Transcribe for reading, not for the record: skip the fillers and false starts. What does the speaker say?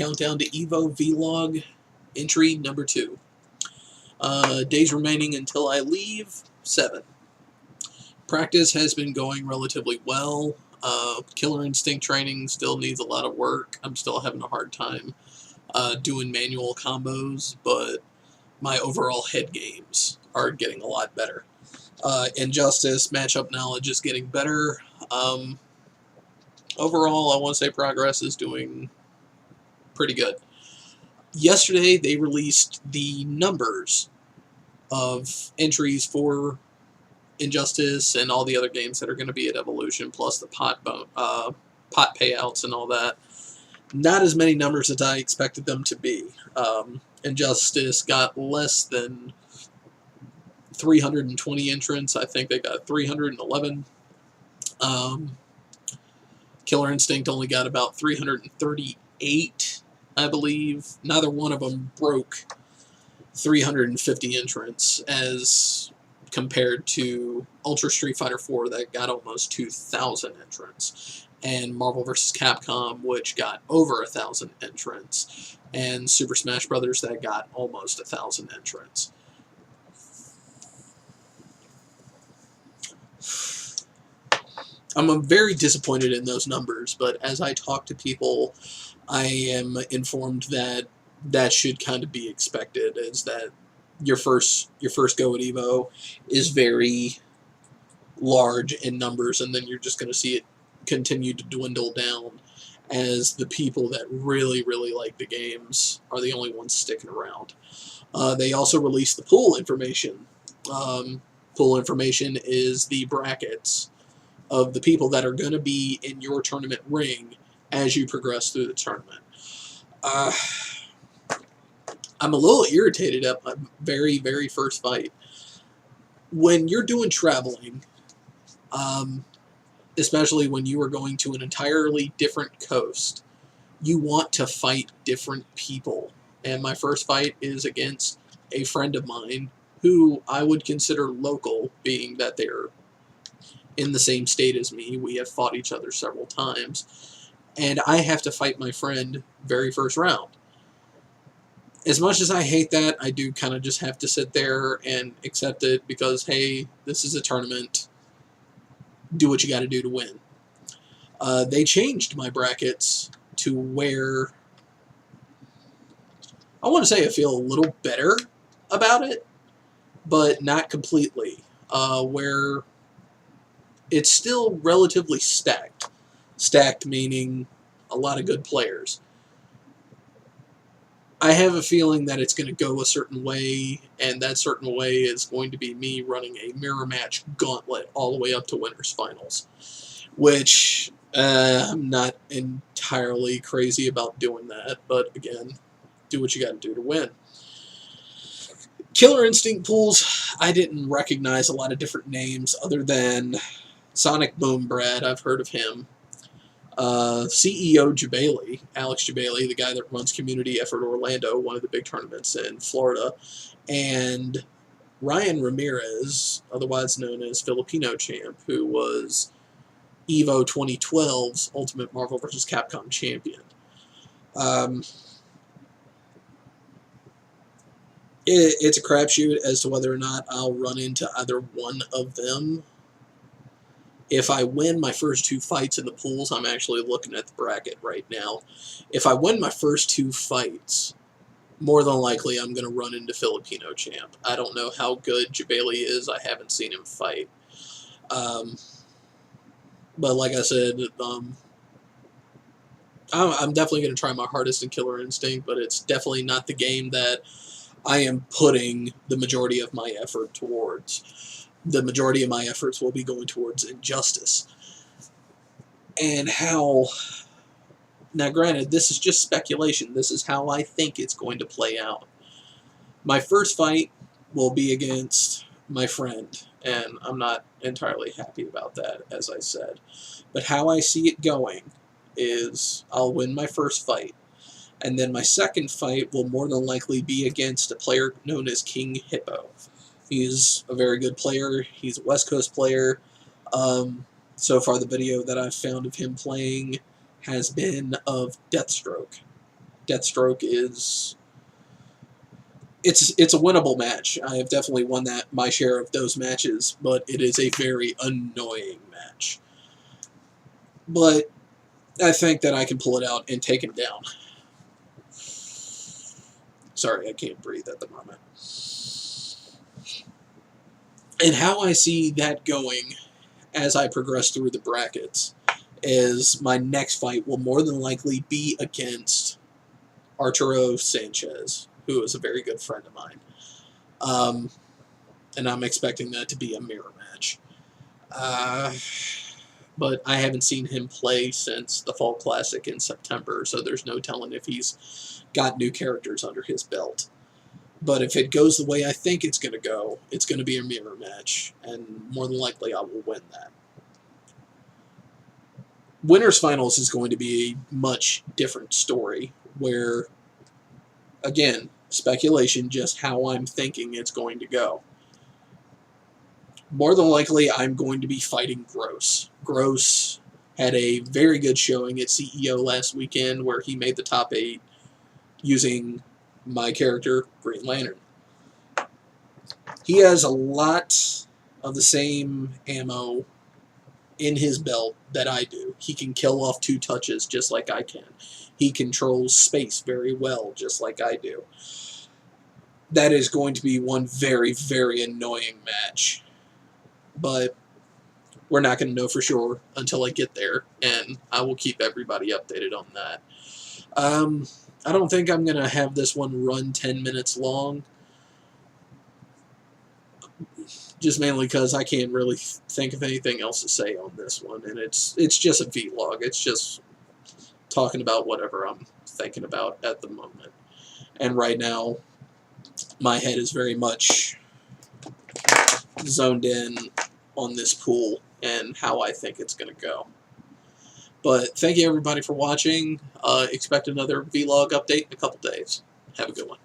Countdown to EVO Vlog entry number 2. Days remaining until I leave, 7. Practice has been going relatively well. Killer Instinct training still needs a lot of work. I'm still having a hard time doing manual combos, but my overall head games are getting a lot better. Injustice matchup knowledge is getting better. Overall, I want to say progress is doing pretty good. Yesterday, they released the numbers of entries for Injustice and all the other games that are going to be at Evolution, plus the pot payouts and all that. Not as many numbers as I expected them to be. Injustice got less than 320 entrants. I think they got 311. Killer Instinct only got about 338, I believe. Neither one of them broke 350 entrants as compared to Ultra Street Fighter 4 that got almost 2,000 entrants, and Marvel vs. Capcom, which got over 1,000 entrants, and Super Smash Bros. That got almost 1,000 entrants. I'm very disappointed in those numbers, but as I talk to people, I am informed that that should kind of be expected, is that your first go at EVO is very large in numbers, and then you're just going to see it continue to dwindle down as the people that really, really like the games are the only ones sticking around. They also released the pool information. Pool information is the brackets of the people that are going to be in your tournament ring as you progress through the tournament. I'm a little irritated at my very, very first fight. When you're doing traveling, especially when you are going to an entirely different coast, you want to fight different people. And my first fight is against a friend of mine who I would consider local, being that they're in the same state as me. We have fought each other several times, and I have to fight my friend very first round. As much as I hate that, I do kind of just have to sit there and accept it because, hey, this is a tournament. Do what you got to do to win. They changed my brackets to where I want to say I feel a little better about it, but not completely. Where it's still relatively stacked. Stacked meaning a lot of good players. I have a feeling that it's going to go a certain way, and that certain way is going to be me running a mirror match gauntlet all the way up to winners finals, which I'm not entirely crazy about doing that, but again, do what you got to do to win. Killer Instinct pools, I didn't recognize a lot of different names other than Sonic Boom Brad. I've heard of him. CEO Jabali, Alex Jabali, the guy that runs Community Effort Orlando, one of the big tournaments in Florida, and Ryan Ramirez, otherwise known as Filipino Champ, who was EVO 2012's Ultimate Marvel vs. Capcom champion. It's a crapshoot as to whether or not I'll run into either one of them. If I win my first 2 fights in the pools, I'm actually looking at the bracket right now. If I win my first 2 fights, more than likely I'm going to run into Filipino Champ. I don't know how good Jabali is. I haven't seen him fight. But like I said, I'm definitely going to try my hardest in Killer Instinct, but it's definitely not the game that I am putting the majority of my effort towards. The majority of my efforts will be going towards Injustice. And how... Now, granted, this is just speculation. This is how I think it's going to play out. My first fight will be against my friend, and I'm not entirely happy about that, as I said. But how I see it going is I'll win my first fight, and then my second fight will more than likely be against a player known as King Hippo. He's a very good player. He's a West Coast player. So far, the video that I've found of him playing has been of Deathstroke. Deathstroke is... It's a winnable match. I have definitely won my share of those matches, but it is a very annoying match. But I think that I can pull it out and take him down. Sorry, I can't breathe at the moment. And how I see that going as I progress through the brackets is my next fight will more than likely be against Arturo Sanchez, who is a very good friend of mine. And I'm expecting that to be a mirror match. But I haven't seen him play since the Fall Classic in September, so there's no telling if he's got new characters under his belt. But if it goes the way I think it's going to go, it's going to be a mirror match, and more than likely I will win that. Winners Finals is going to be a much different story, where, again, speculation, just how I'm thinking it's going to go. More than likely, I'm going to be fighting Gross. Gross had a very good showing at CEO last weekend, where he made the top 8 using my character, Green Lantern. He has a lot of the same ammo in his belt that I do. He can kill off 2 touches just like I can. He controls space very well, just like I do. That is going to be one very, very annoying match. But we're not going to know for sure until I get there, and I will keep everybody updated on that. I don't think I'm going to have this one run 10 minutes long, just mainly because I can't really think of anything else to say on this one, and it's just a vlog. It's just talking about whatever I'm thinking about at the moment. And right now, my head is very much zoned in on this pool and how I think it's going to go. But thank you everybody for watching. Expect another vlog update in a couple days. Have a good one.